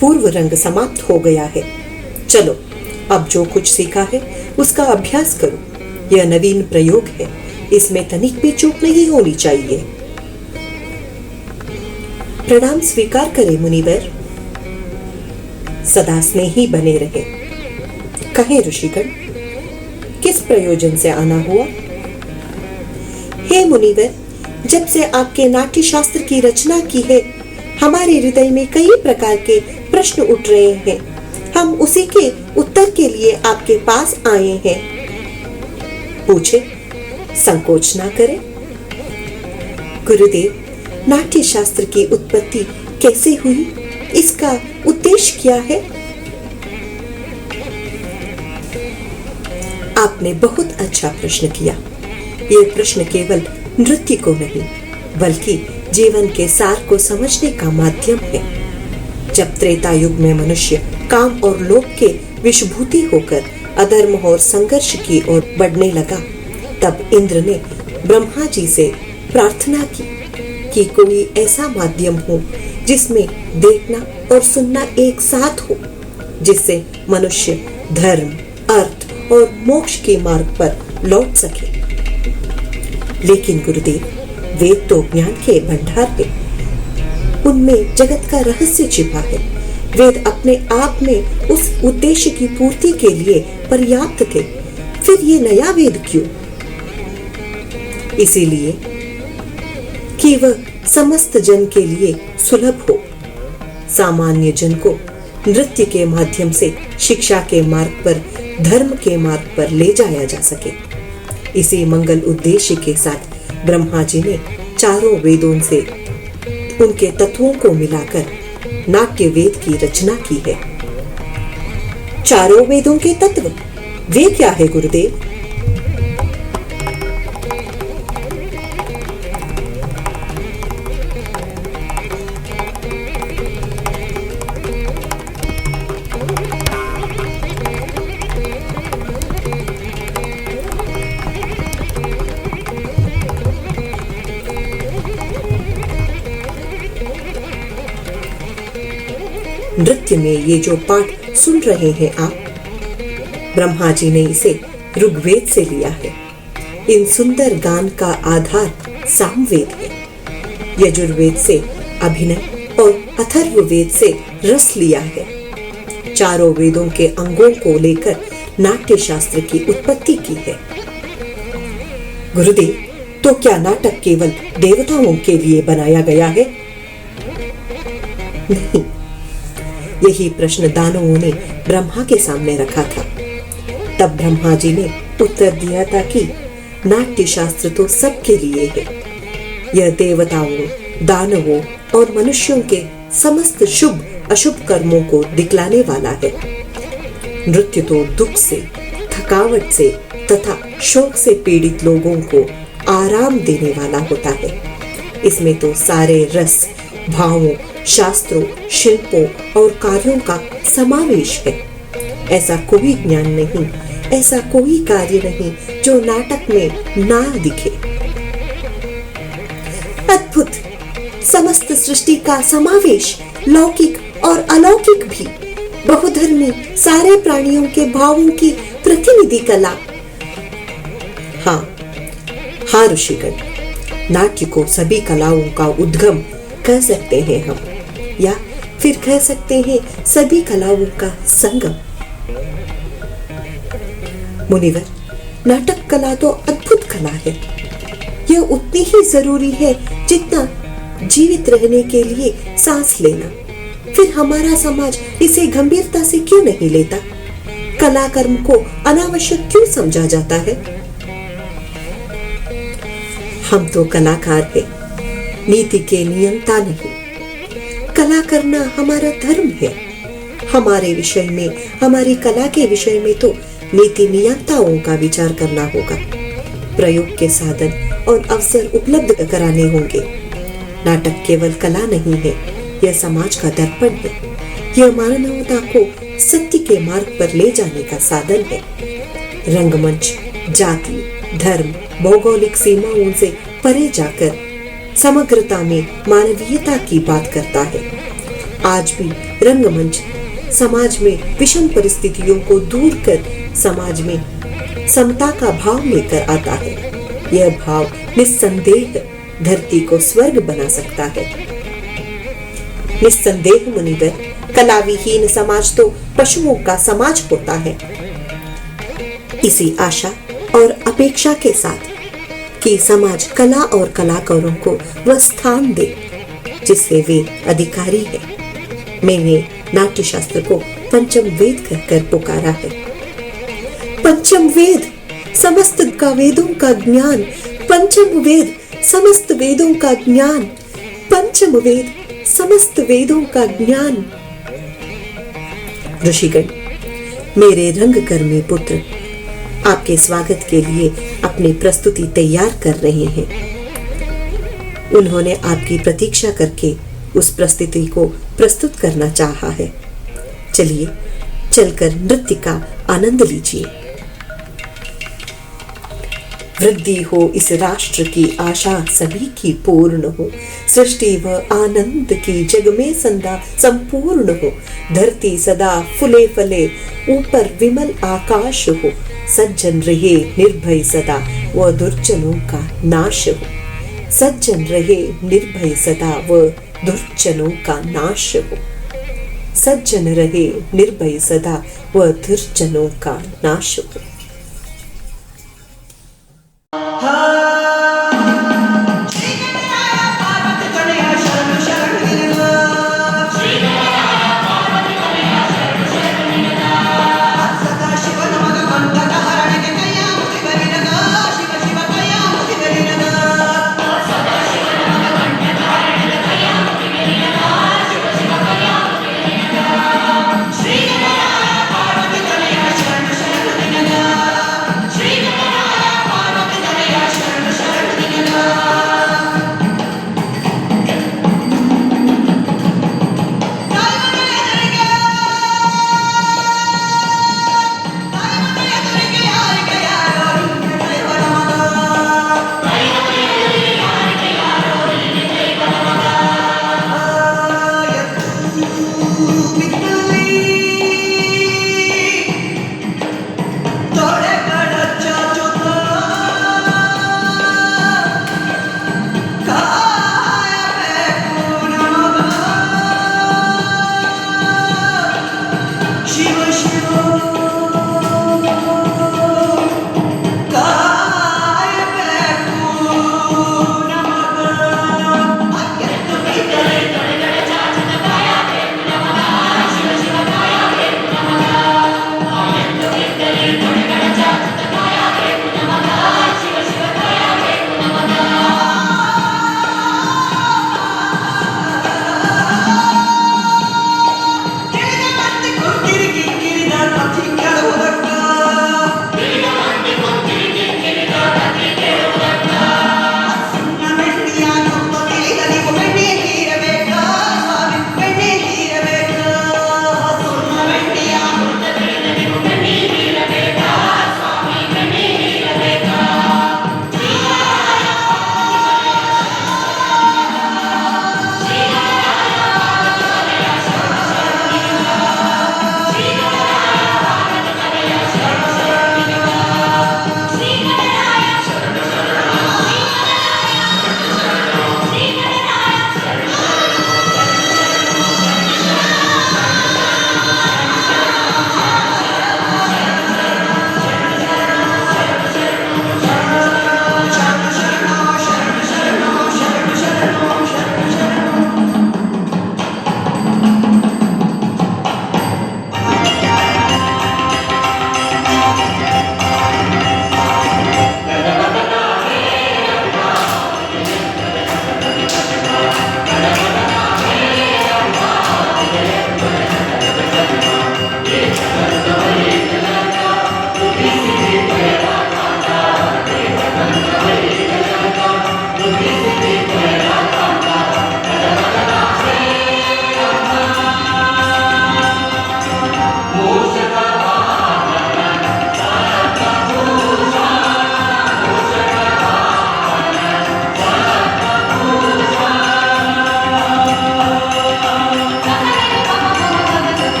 पूर्व रंग समाप्त हो गया है। चलो, अब जो कुछ सीखा है उसका अभ्यास करो। यह नवीन प्रयोग है, इसमें तनिक भी चूक नहीं होनी चाहिए। प्रणाम स्वीकार करें मुनिवर। सदा स्नेही बने रहे। कहे ऋषिगण, किस प्रयोजन से आना हुआ? हे मुनिवर, जब से आपके नाट्य शास्त्र की रचना की है, हमारे हृदय में कई प्रकार के प्रश्न उठ रहे हैं। हम उसी के उत्तर के लिए आपके पास आए हैं। पूछे, संकोच ना करें। गुरुदेव, नाट्य शास्त्र की उत्पत्ति कैसे हुई? इसका उद्देश्य क्या है? आपने बहुत अच्छा प्रश्न किया। यह प्रश्न केवल नृत्य को नहीं, बल्कि जीवन के सार को समझने का माध्यम है। जब त्रेता युग में मनुष्य काम और लोभ के विषभूति होकर अधर्म और संघर्ष की ओर बढ़ने लगा, तब इंद्र ने ब्रह्मा जी से प्रार्थना की कि कोई ऐसा माध्यम हो जिसमें देखना और सुनना एक साथ हो, जिससे मनुष्य धर्म, अर्थ और मोक्ष के मार्ग पर लौट सके। लेकिन गुरुदेव, वेद तो ज्ञान के भंडार है, उनमें जगत का रहस्य छिपा है। वेद अपने आप में उस उद्देश्य की पूर्ति के लिए पर्याप्त थे, फिर ये नया वेद क्यों? इसीलिए कि वह समस्त जन के लिए सुलभ हो, सामान्य जन को नृत्य के माध्यम से शिक्षा के मार्ग पर, धर्म के मार्ग पर ले जाया जा सके। इसी मंगल उद्देश्य के साथ ब्रह्मा जी ने चारों वेदों से उनके तत्वों को मिलाकर नाट्य वेद की रचना की है। चारों वेदों के तत्व वे क्या है गुरुदेव? नृत्य में ये जो पाठ सुन रहे हैं आप, ब्रह्मा जी ने इसे ऋग्वेद से लिया है। इन सुंदर गान का आधार सामवेद है। यजुर्वेद से अभिनय और अथर्ववेद से रस लिया है। चारों वेदों के अंगों को लेकर नाट्य शास्त्र की उत्पत्ति की है। गुरुदेव, तो क्या नाटक केवल देवताओं के लिए बनाया गया है? नहीं, यही प्रश्न दानवों ने ब्रह्मा के सामने रखा था। तब ब्रह्मा जी ने उत्तर दिया था कि नाट्य शास्त्र तो सबके लिए है। यह देवताओं, दानवों और मनुष्यों के समस्त शुभ अशुभ कर्मों को दिखलाने वाला है। नृत्य तो दुख से, थकावट से तथा शोक से पीड़ित लोगों को आराम देने वाला होता है। इसमें तो सारे रस, भावों, शास्त्रों, शिल्पों और कार्यों का समावेश है। ऐसा कोई ज्ञान नहीं, ऐसा कोई कार्य नहीं जो नाटक में ना दिखे। अद्भुत! समस्त सृष्टि का समावेश, लौकिक और अलौकिक भी, बहुधर्मी सारे प्राणियों के भावों की प्रतिनिधि कला। हाँ ऋषिगण, नाट्य को सभी कलाओं का उद्गम कह सकते हैं हम, या फिर कह सकते हैं सभी कलाओं का संगम। मुनिवर, नाटक कला तो अद्भुत कला है। यह उतनी ही जरूरी है जितना जीवित रहने के लिए सांस लेना। फिर हमारा समाज इसे गंभीरता से क्यों नहीं लेता? कला कर्म को अनावश्यक क्यों समझा जाता है? हम तो कलाकार हैं, नीति के नियंता नहीं। कला करना हमारा धर्म है। हमारे विषय में, हमारी कला के विषय में तो नीति नियंताओं का विचार करना होगा। प्रयोग के साधन और अवसर उपलब्ध कराने होंगे। नाटक केवल कला नहीं है, यह समाज का दर्पण है। यह मानवता को सत्य के मार्ग पर ले जाने का साधन है। रंगमंच जाति, धर्म, भौगोलिक सीमाओं से परे जाकर समग्रता में मानवीयता की बात करता है। आज भी रंगमंच समाज में विषम परिस्थितियों को दूर कर समाज में समता का भाव लेकर आता है। यह भाव निस्संदेह धरती को स्वर्ग बना सकता है। निस्संदेह मुनिवर, कला विहीन समाज तो पशुओं का समाज होता है। इसी आशा और अपेक्षा के साथ कि समाज कला और कलाकारों को वह स्थान दे जिसके वे अधिकारी है, मैंने नाट्य शास्त्र को पंचम वेद कहकर पुकारा है। पंचम वेद समस्त का वेदों का ज्ञान, पंचम वेद समस्त वेदों का ज्ञान, पंचम वेद समस्त वेदों का ज्ञान। ऋषिगण, मेरे रंगकर्मी पुत्र आपके स्वागत के लिए अपनी प्रस्तुति तैयार कर रहे हैं। उन्होंने आपकी प्रतीक्षा करके उस प्रस्तुति को प्रस्तुत करना चाहा है। चलिए चलकर नृत्य का आनंद लीजिए। वृद्धि हो इस राष्ट्र की आशा सभी की पूर्ण हो, सृष्टि व आनंद की जग में सदा संपूर्ण हो, धरती सदा फूले फले ऊपर विमल आकाश हो, सज्जन रहे निर्भय सदा व दुर्जनों का नाश हो, सज्जन रहे निर्भय सदा व दुर्जनों का नाश हो, सज्जन रहे निर्भय सदा व दुर्जनों का नाश हो।